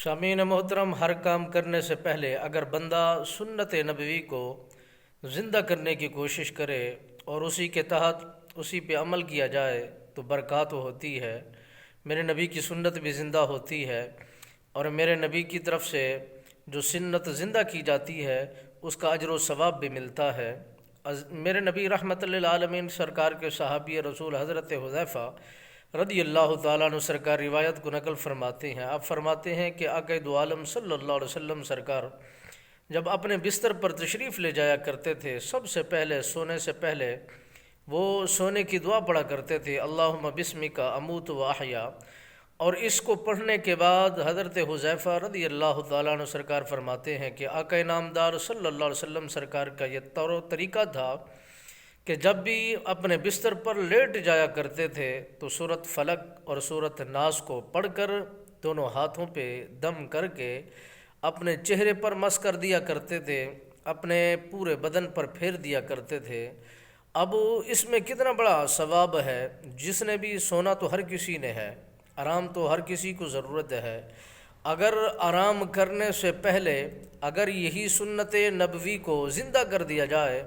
سامعین محترم، ہر کام کرنے سے پہلے اگر بندہ سنت نبوی کو زندہ کرنے کی کوشش کرے اور اسی کے تحت اسی پہ عمل کیا جائے تو برکات ہوتی ہے۔ میرے نبی کی سنت بھی زندہ ہوتی ہے، اور میرے نبی کی طرف سے جو سنت زندہ کی جاتی ہے اس کا اجر و ثواب بھی ملتا ہے۔ میرے نبی رحمت للعالمین سرکار کے صحابی رسول حضرت حذیفہ رضی اللہ تعالیٰ عنہ سرکار روایت کو نقل فرماتے ہیں۔ آپ فرماتے ہیں کہ آقا دو عالم صلی اللہ علیہ وسلم سرکار جب اپنے بستر پر تشریف لے جایا کرتے تھے، سب سے پہلے سونے سے پہلے وہ سونے کی دعا پڑھا کرتے تھے، اللہم بسمک اموت و احیا، اور اس کو پڑھنے کے بعد حضرت حذیفہ رضی اللہ تعالیٰ عنہ سرکار فرماتے ہیں کہ آقا نامدار صلی اللہ علیہ وسلم سرکار کا یہ طور و طریقہ تھا کہ جب بھی اپنے بستر پر لیٹ جایا کرتے تھے تو سورۃ فلق اور سورۃ ناس کو پڑھ کر دونوں ہاتھوں پہ دم کر کے اپنے چہرے پر مس کر دیا کرتے تھے، اپنے پورے بدن پر پھیر دیا کرتے تھے۔ اب اس میں کتنا بڑا ثواب ہے! جس نے بھی سونا تو ہر کسی نے ہے، آرام تو ہر کسی کو ضرورت ہے۔ اگر آرام کرنے سے پہلے اگر یہی سنت نبوی کو زندہ کر دیا جائے،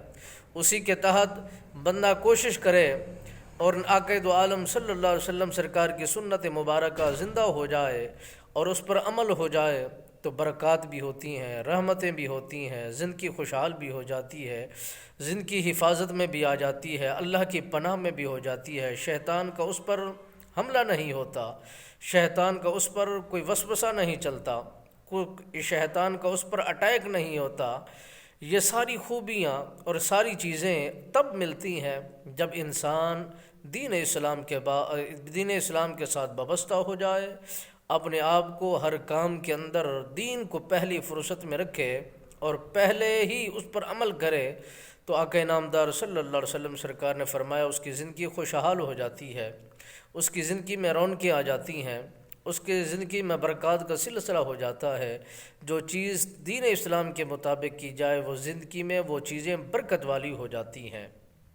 اسی کے تحت بندہ کوشش کرے اور آقا دو عالم صلی اللہ علیہ وسلم سرکار کی سنت مبارکہ زندہ ہو جائے اور اس پر عمل ہو جائے تو برکات بھی ہوتی ہیں، رحمتیں بھی ہوتی ہیں، زندگی خوشحال بھی ہو جاتی ہے، زندگی حفاظت میں بھی آ جاتی ہے، اللہ کی پناہ میں بھی ہو جاتی ہے، شیطان کا اس پر حملہ نہیں ہوتا، شیطان کا اس پر کوئی وسوسہ نہیں چلتا، کوئی شیطان کا اس پر اٹیک نہیں ہوتا۔ یہ ساری خوبیاں اور ساری چیزیں تب ملتی ہیں جب انسان دین اسلام کے ساتھ وابستہ ہو جائے، اپنے آپ کو ہر کام کے اندر دین کو پہلی فرصت میں رکھے اور پہلے ہی اس پر عمل کرے، تو آقا نامدار صلی اللہ علیہ وسلم سرکار نے فرمایا اس کی زندگی خوشحال ہو جاتی ہے، اس کی زندگی میں رونقیں آ جاتی ہیں، اس کی زندگی میں برکات کا سلسلہ ہو جاتا ہے۔ جو چیز دین اسلام کے مطابق کی جائے وہ زندگی میں وہ چیزیں برکت والی ہو جاتی ہیں۔